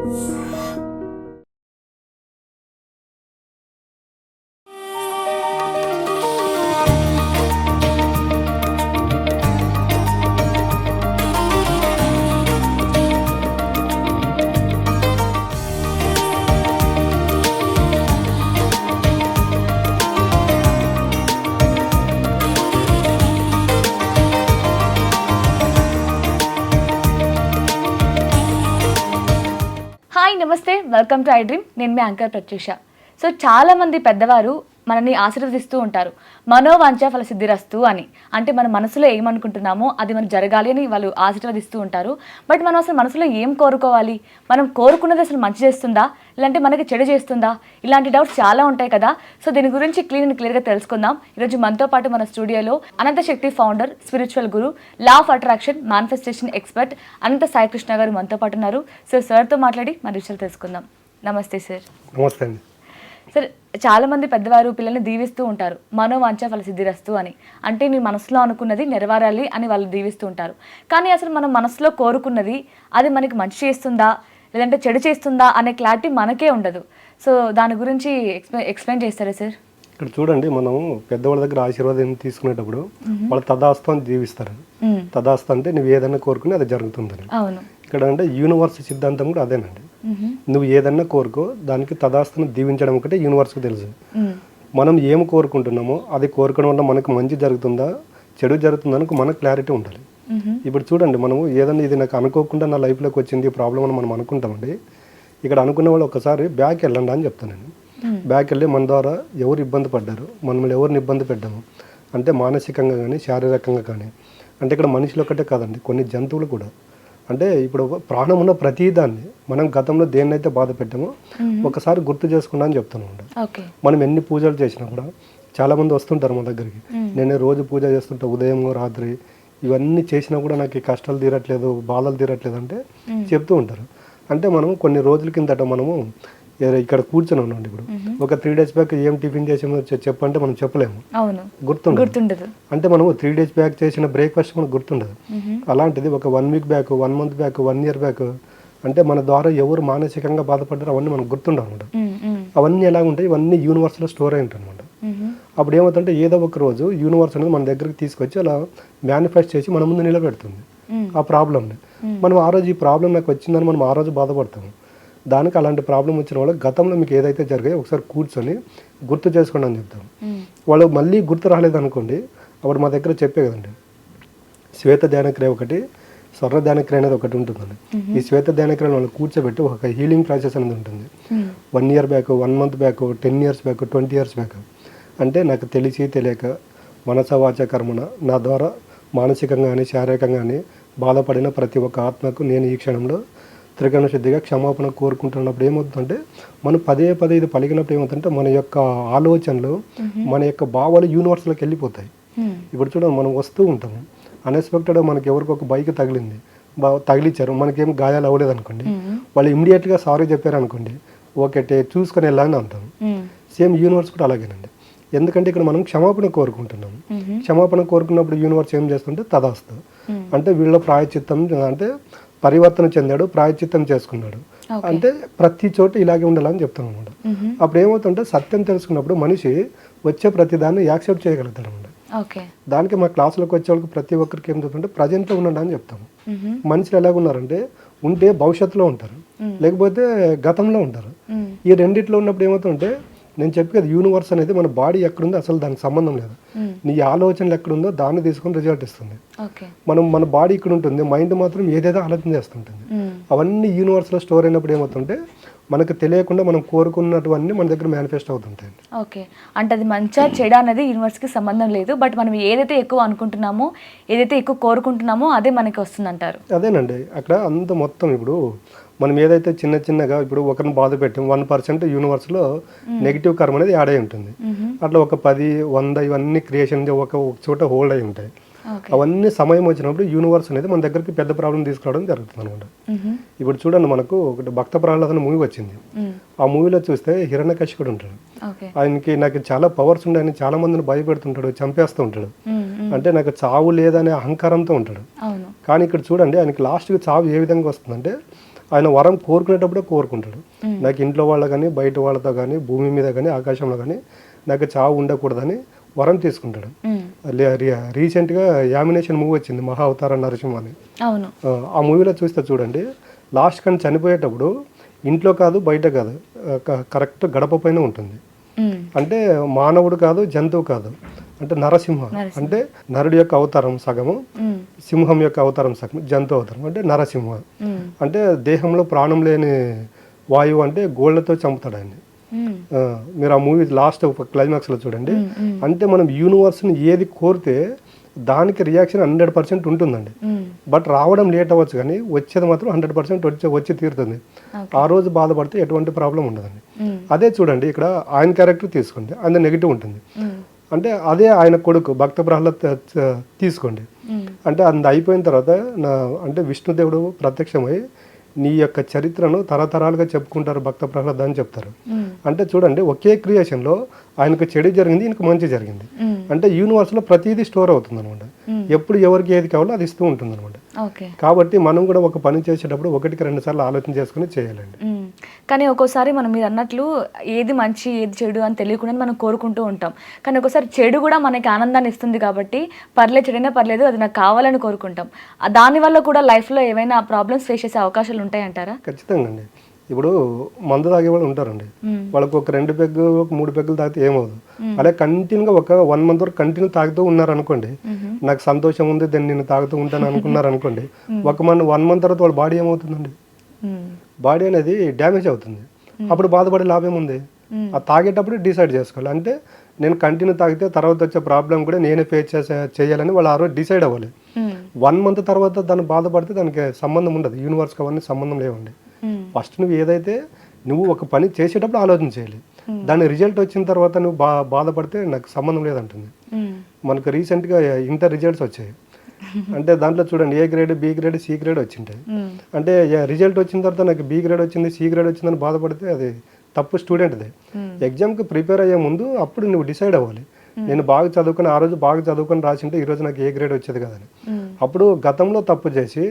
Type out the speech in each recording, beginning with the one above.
Hi నమస్తే, welcome to I dream. నేను మీ anchor Pratyusha. So చాలామంది పెద్దవారు మనల్ని ఆశీర్వదిస్తూ ఉంటారు, మనోవాంఛ ఫల సిద్ధిరస్తు అని. అంటే మన మనసులో ఏమనుకుంటున్నామో అది మనకు జరగాలి అని వాళ్ళు ఆశీర్వదిస్తూ ఉంటారు. బట్ మనం అసలు మనసులో ఏం కోరుకోవాలి, మనం కోరుకున్నది అసలు మంచి చేస్తుందా లేదంటే మనకి చెడు చేస్తుందా, ఇలాంటి డౌట్స్ చాలా ఉంటాయి కదా. సో దీని గురించి క్లియర్గా తెలుసుకుందాం. ఈరోజు మనతో పాటు మన స్టూడియోలో Anantha Shakti founder, spiritual guru, law of attraction, manifestation expert Anantha Sai Krishna garu మనతో పాటు ఉన్నారు. సో సార్తో మాట్లాడి మన విషయాలు తెలుసుకుందాం. నమస్తే సార్. నమస్తే అండి. సార్, చాలామంది పెద్దవారు పిల్లల్ని దీవిస్తూ ఉంటారు, మనోవాంఛ ఫల సిద్ధిరస్తు అని. అంటే నీ మనసులో అనుకున్నది నెరవేరాలి అని వాళ్ళు దీవిస్తూ ఉంటారు. కానీ అసలు మనం మనసులో కోరుకున్నది అది మనకి మంచి చేస్తుందా లేదంటే చెడు చేస్తుందా అనే క్లారిటీ మనకే ఉండదు. సో దాని గురించి ఎక్స్ప్లెయిన్ చేస్తారా సార్? ఇక్కడ చూడండి, మనం పెద్దవాళ్ళ దగ్గర ఆశీర్వాదం తీసుకునేటప్పుడు వాళ్ళు తదాస్తు అని జీవిస్తారు. తదాస్తు అంటే నువ్వు ఏదైనా కోరుకుని అది జరుగుతుందని. అవును. ఇక్కడ అంటే యూనివర్స్ సిద్ధాంతం కూడా అదేనండి. నువ్వు ఏదన్నా కోరుకో, దానికి తదాస్తును దీవించడం ఒకటే యూనివర్స్కి తెలుసు. మనం ఏం కోరుకుంటున్నామో అది కోరుకోవడం వల్ల మనకు మంచి జరుగుతుందా చెడు జరుగుతుందా అని మనకు క్లారిటీ ఉండాలి. ఇప్పుడు చూడండి, మనము ఏదన్నా ఇది నాకు అనుకోకుండా నా లైఫ్లోకి వచ్చింది ప్రాబ్లం అని మనం అనుకుంటామండి. ఇక్కడ అనుకున్న వాళ్ళు ఒకసారి బ్యాక్ వెళ్ళండి అని చెప్తానండి. బ్యాక్ వెళ్ళి మన ద్వారా ఎవరు ఇబ్బంది పడ్డారు, మనం ఎవరిని ఇబ్బంది పెట్టాము అంటే మానసికంగా కానీ శారీరకంగా కానీ. అంటే ఇక్కడ మనుషులు ఒక్కటే కాదండి, కొన్ని జంతువులు కూడా. అంటే ఇప్పుడు ప్రాణం ఉన్న ప్రతిదాన్ని మనం గతంలో దేన్నైతే బాధ పెట్టామో ఒకసారి గుర్తు చేసుకున్నా అని చెప్తున్నాం. మనం ఎన్ని పూజలు చేసినా కూడా చాలామంది వస్తుంటారు మా దగ్గరికి. నేను రోజు పూజ చేస్తుంటా, ఉదయం రాత్రి, ఇవన్నీ చేసినా కూడా నాకు ఈ కష్టాలు తీరట్లేదు, బాధలు తీరట్లేదు అంటే చెప్తూ ఉంటారు. అంటే మనం కొన్ని రోజుల కిందట మనము ఇక్కడ కూర్చొని ఉన్నాం. ఇప్పుడు ఒక 3 days బ్యాక్ ఏం టిఫిన్ చేసామో చెప్పంటే మనం చెప్పలేము, గుర్తుండదు. అంటే మనం 3 days బ్యాక్ చేసిన బ్రేక్ఫాస్ట్ మనకు గుర్తుండదు. అలాంటిది ఒక 1 week back, 1 month back, 1 year back అంటే మన ద్వారా ఎవరు మానసికంగా బాధపడ్డారో అవన్నీ మనకు గుర్తుండవు అనమాట. అవన్నీ ఎలా ఉంటాయి, ఇవన్నీ యూనివర్స్లో స్టోర్ అయి ఉంటాయి అనమాట. అప్పుడు ఏమవుతుంటే ఏదో ఒక రోజు యూనివర్స్ అనేది మన దగ్గరికి తీసుకొచ్చి అలా మేనిఫెస్ట్ చేసి మన ముందు నిలబెడుతుంది ఆ ప్రాబ్లమ్ని. మనం ఆ రోజు ఈ ప్రాబ్లం నాకు వచ్చిందని మనం ఆ రోజు బాధపడతాము. దానికి అలాంటి ప్రాబ్లం వచ్చిన వాళ్ళు గతంలో మీకు ఏదైతే జరిగాయో ఒకసారి కూర్చొని గుర్తు చేసుకోండి అని చెప్తాం. వాళ్ళు మళ్ళీ గుర్తు రాలేదనుకోండి, అప్పుడు మా దగ్గర చెప్పే కదండి, శ్వేత ధ్యానక్రియ ఒకటి, స్వర్ణ ధ్యానక్రియ అనేది ఒకటి ఉంటుందండి. ఈ శ్వేత ధ్యానక్రియ వాళ్ళు కూర్చోబెట్టి ఒక హీలింగ్ ప్రాసెస్ అనేది ఉంటుంది. 1 year back, 1 month back, 10 years back, 20 years back. అంటే నాకు తెలిసి తెలియక మనస వాచ కర్మన నా ద్వారా మానసికంగా కానీ శారీరకంగా కానీ బాధపడిన ప్రతి ఒక్క ఆత్మకు నేను ఈ క్షణంలో త్రికరణ శుద్ధిగా క్షమాపణ కోరుకుంటున్నప్పుడు ఏమవుతుందంటే, మనం పదే ఇది పలికినప్పుడు ఏమవుతుందంటే మన యొక్క ఆలోచనలు, మన యొక్క భావాలు యూనివర్స్లోకి వెళ్ళిపోతాయి. ఇప్పుడు చూడండి, మనం వస్తూ ఉంటాము, అన్ఎక్స్పెక్టెడ్గా మనకి ఎవరికి ఒక బైక్ తగిలింది, తగిలిచ్చారు, మనకేం గాయాలు అవ్వలేదు అనుకోండి, వాళ్ళు ఇమ్మీడియట్గా సారీ చెప్పారు అనుకోండి, ఓకే చూసుకొని వెళ్ళాలని అంటాం. సేమ్ యూనివర్స్ కూడా అలాగేనండి. ఎందుకంటే ఇక్కడ మనం క్షమాపణ కోరుకుంటున్నాము. క్షమాపణ కోరుకున్నప్పుడు యూనివర్స్ ఏం చేస్తుంటే తదాస్తు అంటే వీళ్ళ ప్రాయచిత్తం అంటే పరివర్తన చెందాడు, ప్రాయచిత్తం చేసుకున్నాడు అంటే ప్రతి చోట ఇలాగే ఉండాలని చెప్తాం అనమాట. అప్పుడు ఏమవుతుంటే సత్యం తెలుసుకున్నప్పుడు మనిషి వచ్చే ప్రతి దాన్ని యాక్సెప్ట్ చేయగలుగుతాడు అనమాట. దానికి మా క్లాసులకు వచ్చే వాళ్ళకి ప్రతి ఒక్కరికి ఏం చెప్తుంటే ప్రజెంట్లో ఉండండి అని చెప్తాము. మనుషులు ఎలాగ ఉన్నారంటే ఉంటే భవిష్యత్తులో ఉంటారు, లేకపోతే గతంలో ఉంటారు. ఈ రెండిట్లో ఉన్నప్పుడు ఏమవుతుంటే నేను చెప్పి కదా, యూనివర్స్ అనేది మన బాడీ ఎక్కడుందో అసలు దానికి సంబంధం లేదు. నీ ఆలోచనలు ఎక్కడుందో దాన్ని తీసుకొని రిజల్ట్ ఇస్తుంది. మన బాడీ ఇక్కడ ఉంటుంది, మైండ్ మాత్రం ఏదేదో ఆలోచన చేస్తుంటుంది. అవన్నీ యూనివర్స్లో స్టోర్ అయినప్పుడు ఏమవుతుంటే మనకు తెలియకుండా మనం కోరుకున్నటువన్నీ మన దగ్గర మేనిఫెస్ట్ అవుతుంటాయి. ఓకే, అంటే అది మంచిగా చెడు అనేది యూనివర్స్కి సంబంధం లేదు. బట్ మనం ఏదైతే ఎక్కువ అనుకుంటున్నామో, ఏదైతే ఎక్కువ కోరుకుంటున్నామో అదే మనకి వస్తుందంటారు. అదేనండి, అక్కడ అంత మొత్తం ఇప్పుడు మనం ఏదైతే చిన్నగా ఇప్పుడు ఒకరిని బాధ పెట్టాం, 1% యూనివర్స్లో నెగిటివ్ కర్మ అనేది యాడ్ అయి ఉంటుంది. అట్లా ఒక 10, 100 ఇవన్నీ క్రియేషన్ ఒక చోట హోల్డ్ అయి ఉంటాయి. అవన్నీ సమయం వచ్చినప్పుడు యూనివర్స్ అనేది మన దగ్గరికి పెద్ద ప్రాబ్లం తీసుకురావడం జరుగుతుంది అనమాట. ఇప్పుడు చూడండి, మనకు ఒకటి భక్త ప్రహ్లాద మూవీ వచ్చింది. ఆ మూవీలో చూస్తే హిరణ్యకశిపుడు ఉంటాడు. ఆయనకి నాకు చాలా పవర్స్ ఉండే, ఆయన చాలా మందిని భయపెడుతుంటాడు, చంపేస్తూ ఉంటాడు. అంటే నాకు చావు లేదనే అహంకారంతో ఉంటాడు. కానీ ఇక్కడ చూడండి, ఆయనకి లాస్ట్కి చావు ఏ విధంగా వస్తుందంటే ఆయన వరం కోరుకునేటప్పుడే కోరుకుంటాడు. నాకు ఇంట్లో వాళ్ళ కానీ బయట వాళ్ళతో కానీ భూమి మీద కానీ ఆకాశంలో కానీ నాకు చావు ఉండకూడదని వరం తీసుకుంటాడు. రీసెంట్గా యామినేషన్ మూవీ వచ్చింది, మహా అవతార నరసింహ అని. అవును. ఆ మూవీలో చూస్తే చూడండి, లాస్ట్ కానీ చనిపోయేటప్పుడు ఇంట్లో కాదు బయట కాదు, కరెక్ట్ గడప పైన ఉంటుంది. అంటే మానవుడు కాదు, జంతువు కాదు, అంటే నరసింహ అంటే నరుడి యొక్క అవతారం సగము, సింహం యొక్క అవతారం సగం, జంతు అవతారం అంటే నరసింహ. అంటే దేహంలో ప్రాణం లేని వాయువు అంటే గోళ్లతో చంపుతాడు ఆయన్ని. మీరు ఆ మూవీ లాస్ట్ క్లైమాక్స్లో చూడండి. అంటే మనం యూనివర్స్ని ఏది కోరితే దానికి రియాక్షన్ 100% ఉంటుందండి. బట్ రావడం లేట్ అవ్వచ్చు కానీ వచ్చేది మాత్రం 100% వచ్చి తీరుతుంది. ఆ రోజు బాధపడితే ఎటువంటి ప్రాబ్లం ఉండదండి. అదే చూడండి, ఇక్కడ ఆయన క్యారెక్టర్ తీసుకోండి, ఆయన నెగిటివ్ ఉంటుంది. అంటే అదే ఆయన కొడుకు భక్త ప్రహ్లాద్ తీసుకోండి, అంటే అది అయిపోయిన తర్వాత అంటే విష్ణుదేవుడు ప్రత్యక్షమై నీ యొక్క చరిత్రను తరతరాలుగా చెప్పుకుంటారు భక్త ప్రహ్లాద్ అని చెప్తారు. అంటే చూడండి, ఒకే క్రియేషన్లో ఆయనకు చెడు జరిగింది, ఈయనకు మంచి జరిగింది. అంటే యూనివర్స్లో ప్రతిదీ స్టోర్ అవుతుంది అనమాట. ఎప్పుడు ఎవరికి ఏది కావాలో అది ఇస్తూ ఉంటుంది అనమాట. కాబట్టి మనం కూడా ఒక పని చేసేటప్పుడు 1-2 సార్లు ఆలోచన చేసుకుని చేయాలండి. కానీ ఒక్కోసారి మనం మీరు అన్నట్లు ఏది మంచి ఏది చెడు అని తెలియకుండా మనం కోరుకుంటూ ఉంటాం. కానీ ఒకసారి చెడు కూడా మనకి ఆనందాన్ని ఇస్తుంది కాబట్టి పర్లేదు, చెడైనా పర్లేదు, అది నాకు కావాలని కోరుకుంటాం. దానివల్ల కూడా లైఫ్లో ఏమైనా ప్రాబ్లమ్స్ ఫేస్ చేసే అవకాశాలు ఉంటాయంటారా? ఖచ్చితంగా అండి. ఇప్పుడు మందు తాగే వాళ్ళు ఉంటారండి, వాళ్ళకు ఒక 2 పెగ్గు 3 పెగ్గులు తాగితే ఏమవుదు. అలాగే కంటిన్యూగా ఒక 1 మంత్ వరకు కంటిన్యూ తాగుతూ ఉన్నారు అనుకోండి, నాకు సంతోషం ఉంది దాన్ని నేను తాగుతూ ఉంటాను అనుకున్నారు అనుకోండి, 1 మంత్ తర్వాత వాళ్ళ బాడీ ఏమవుతుందండి, బాడీ అనేది డ్యామేజ్ అవుతుంది. అప్పుడు బాధపడే లాభం ఉంది. ఆ తాగేటప్పుడు డిసైడ్ చేసుకోవాలి. అంటే నేను కంటిన్యూ తాగితే తర్వాత వచ్చే ప్రాబ్లం కూడా నేనే ఫేస్ చేయాలని వాళ్ళు ఆ రోజు డిసైడ్ అవ్వాలి. 1 మంత్ తర్వాత దాన్ని బాధపడితే దానికి సంబంధం ఉండదు, యూనివర్స్కి అవన్నీ సంబంధం లేవండి. ఫస్ట్ నువ్వు ఏదైతే నువ్వు ఒక పని చేసేటప్పుడు ఆలోచన చేయాలి, దాని రిజల్ట్ వచ్చిన తర్వాత నువ్వు బాధపడితే నాకు సంబంధం లేదంటుంది. మనకు రీసెంట్గా ఇంటర్ రిజల్ట్స్ వచ్చాయి. అంటే దాంట్లో చూడండి, A grade, B grade, C grade వచ్చింటాయి. అంటే రిజల్ట్ వచ్చిన తర్వాత నాకు బి గ్రేడ్ వచ్చింది, సి గ్రేడ్ వచ్చిందని బాధపడితే అది తప్పు స్టూడెంట్దే. ఎగ్జామ్కి ప్రిపేర్ అయ్యే ముందు అప్పుడు నువ్వు డిసైడ్ అవ్వాలి, నేను బాగా చదువుకుని ఆ రోజు బాగా చదువుకొని రాసింటే ఈరోజు నాకు ఏ గ్రేడ్ వచ్చేది కదని. అప్పుడు గతంలో తప్పు చేసి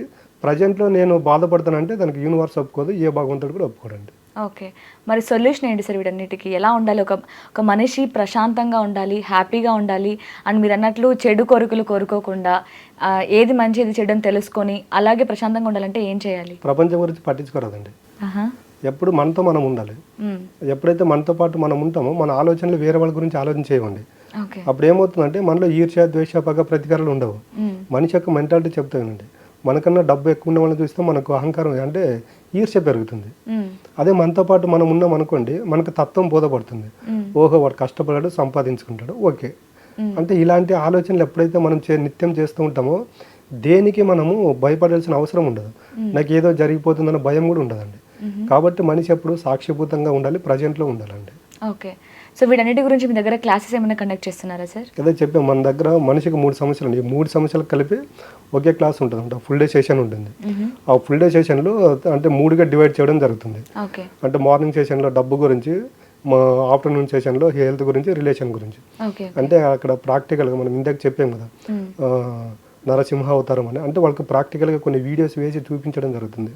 ప్రజెంట్లో నేను బాధపడతానంటే దానికి యూనివర్స్ ఒప్పుకోదు, ఏ భగవంతుడు కూడా ఒప్పుకోడండి. ఓకే, మరి సొల్యూషన్ ఏంటి సార్ వీటన్నిటికీ? ఎలా ఉండాలి? ఒక మనిషి ప్రశాంతంగా ఉండాలి, హ్యాపీగా ఉండాలి అని మీరు అన్నట్లు చెడు కోరికలు కోరుకోకుండా ఏది మంచి ఏది చెడు అని తెలుసుకొని అలాగే ప్రశాంతంగా ఉండాలంటే ఏం చేయాలి? ప్రపంచం గురించి పట్టించుకోరాదండి. ఎప్పుడు మనతో మనం ఉండాలి. ఎప్పుడైతే మనతో పాటు మనం ఉంటామో మన ఆలోచనలు వేరే వాళ్ళ గురించి ఆలోచన చేయమండి. అప్పుడు ఏమవుతుందంటే మనలో ఈర్ష్య, ద్వేష, పగ, ప్రతీకారాలు ఉండవు. మనిషి యొక్క మెంటాలిటీ చెప్తానండి, మనకన్నా డబ్బు ఎక్కువ ఉన్న వాళ్ళని చూస్తే మనకు అహంకారం అంటే ఈర్ష్య పెరుగుతుంది. అదే మనతో పాటు మనం ఉన్నాం అనుకోండి, మనకు తత్వం బోధపడుతుంది. ఓహో, వాడు కష్టపడాడు, సంపాదించుకుంటాడు, ఓకే. అంటే ఇలాంటి ఆలోచనలు ఎప్పుడైతే మనం నిత్యం చేస్తూ ఉంటామో దేనికి మనము భయపడాల్సిన అవసరం ఉండదు. నాకు ఏదో జరిగిపోతుందన్న భయం కూడా ఉండదండి. కాబట్టి మనిషి ఎప్పుడు సాక్షిభూతంగా ఉండాలి, ప్రజెంట్లో ఉండాలండి. ఓకే, సో వీటన్నిటి గురించి మీ దగ్గర క్లాసెస్ ఏమైనా కండక్ట్ చేస్తున్నారా సార్? అదే చెప్పాం, మన దగ్గర మనిషికి 3 సమస్యలు అండి. 3 సమస్యలు కలిపి ఒకే క్లాస్ ఉంటుంది అంటే ఫుల్ డే సెషన్ ఉంటుంది. ఆ ఫుల్ డే సెషన్లో అంటే 3గా డివైడ్ చేయడం జరుగుతుంది. అంటే మార్నింగ్ సెషన్లో డబ్బు గురించి, మా ఆఫ్టర్నూన్ సెషన్లో హెల్త్ గురించి, రిలేషన్ గురించి. అంటే అక్కడ ప్రాక్టికల్గా మనం ఇందాక చెప్పాం కదా నరసింహ అవతారం అని, అంటే వాళ్ళకి ప్రాక్టికల్గా కొన్ని వీడియోస్ వేసి చూపించడం జరుగుతుంది.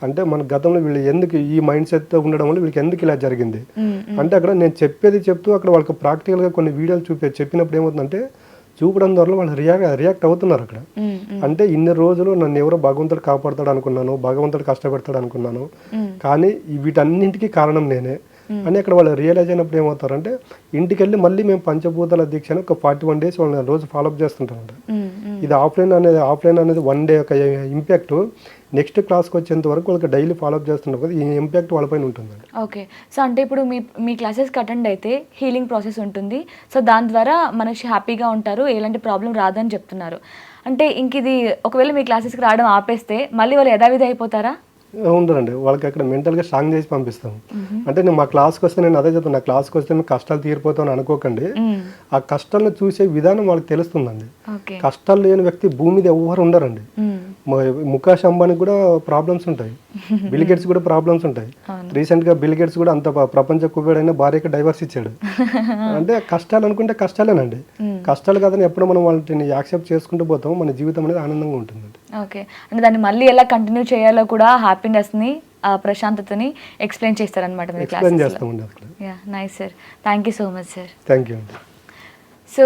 అంటే మన గతంలో వీళ్ళు ఎందుకు ఈ మైండ్ సెట్తో ఉండడం వల్ల వీళ్ళకి ఎందుకు ఇలా జరిగింది అంటే అక్కడ నేను చెప్పేది చెప్తూ అక్కడ వాళ్ళకి ప్రాక్టికల్గా కొన్ని వీడియోలు చెప్పినప్పుడు ఏమవుతుందంటే చూపడం ద్వారా వాళ్ళు రియాక్ట్ అవుతున్నారు అక్కడ. అంటే ఇన్ని రోజులు నన్ను ఎవరో భగవంతుడు కాపాడుతాడు అనుకున్నాను, భగవంతుడు కష్టపెడతాడు అనుకున్నాను, కానీ వీటన్నింటికి కారణం నేనే అని అక్కడ వాళ్ళు రియలైజ్ అయినప్పుడు ఏమవుతారంటే ఇంటికి వెళ్ళి మళ్ళీ మేము పంచభూతాల దీక్షను ఒక 41 days వాళ్ళని రోజు ఫాలోఅప్ చేస్తుంటామంట. ఇది ఆఫ్లైన్ అనేది 1 day ఒక ఇంపాక్ట్ నెక్స్ట్ క్లాస్కి వచ్చేంత వరకు వాళ్ళకి డైలీ ఫాలోఅప్ చేస్తుంటారు కదా, ఈ ఇంపాక్ట్ వాళ్ళపైన ఉంటుందండి. ఓకే, సో అంటే ఇప్పుడు మీ క్లాసెస్కి అటెండ్ అయితే హీలింగ్ ప్రాసెస్ ఉంటుంది, సో దాని ద్వారా మనిషి హ్యాపీగా ఉంటారు, ఎలాంటి ప్రాబ్లం రాదని చెప్తున్నారు. అంటే ఇంక ఇది ఒకవేళ మీ క్లాసెస్కి రావడం ఆపేస్తే మళ్ళీ వాళ్ళు యథావిధి అయిపోతారా? ఉండదండి, వాళ్ళకి అక్కడ మెంటల్గా స్ట్రాంగ్ చేసి పంపిస్తాం. అంటే నేను మా క్లాస్కి వస్తే నేను అదే చెప్తాను, నా క్లాస్కి వస్తే మీకు కష్టాలు తీరిపోతామని అనుకోకండి. ఆ కష్టాలను చూసే విధానం వాళ్ళకి తెలుస్తుందండి. కష్టాలు లేని వ్యక్తి భూమి మీద ఎవరు ఉండరండి. ముఖేష్ అంబానీ కూడా ప్రాబ్లమ్స్ ఉంటాయి, బిల్ గేట్స్ కూడా ప్రాబ్లమ్స్ ఉంటాయి. రీసెంట్గా బిల్ గేట్స్ కూడా అంత ప్రపంచ కుబేరుడైన భార్యకి డైవర్స్ ఇచ్చాడు. అంటే కష్టాలు అనుకుంటే కష్టాలేనండి, కష్టాలు కాదని ఎప్పుడు మనం వాళ్ళని యాక్సెప్ట్ చేసుకుంటూ పోతాం, మన జీవితం అనేది ఆనందంగా ఉంటుందండి. ఓకే, అంటే దాన్ని మళ్ళీ ఎలా కంటిన్యూ చేయాలో కూడా హ్యాపీనెస్ని ప్రశాంతతని ఎక్స్ప్లెయిన్ చేస్తారనమాట మీరు ఎక్స్ప్లెయిన్ క్లాసెస్లో. చేస్తామండి అసలు. Yeah, nice sir, thank you so much sir. Thank you అండి. సో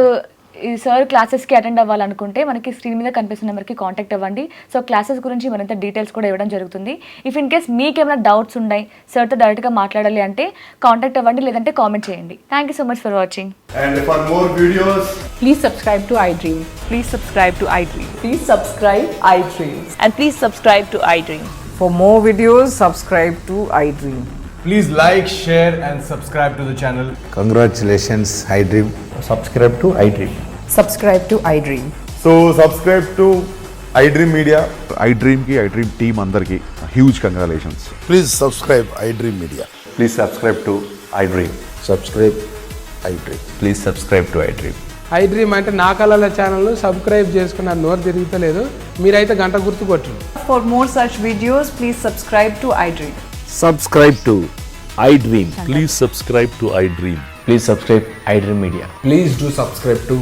ఈ సార్ క్లాసెస్కి అటెండ్ అవ్వాలనుకుంటే మనకి స్క్రీన్ మీద కనిపిస్తున్న నెంబర్కి కాంటాక్ట్ అవ్వండి. సో క్లాసెస్ గురించి మరింత డీటెయిల్స్ కూడా ఇవ్వడం జరుగుతుంది. ఇఫ్ ఇన్ కేస్ మీకు ఏమైనా డౌట్స్ ఉన్నాయి, సార్తో డైరెక్ట్గా మాట్లాడాలి అంటే కాంటాక్ట్ అవ్వండి, లేదంటే కామెంట్ చేయండి. Thank you so much for watching. And for more videos, Please subscribe to iDream. Please subscribe to iDream. Please subscribe iDream. And please subscribe to iDream. For more videos, subscribe to iDream. please like, share, and subscribe to the channel. Congratulations, iDream. subscribe to iDream. Subscribe to iDream. So subscribe to iDream Media. iDream की iDream team अंदर की huge congratulations. Please subscribe iDream Media. Please subscribe to iDream. Subscribe iDream. Please subscribe to iDream. iDream అంటే నా కళల channel subscribe చేసుకున్న నోరు తిరుగుతలేదు, మీరైతే గంట గుర్తు కొట్టండి. For more such videos, please subscribe to iDream. Subscribe to iDream. Please subscribe to iDream. Please subscribe iDream Media. Please do subscribe to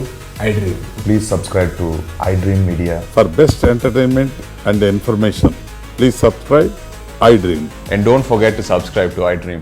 iDream. Please subscribe to iDream Media. For best entertainment and information, please subscribe iDream. And don't forget to subscribe to iDream.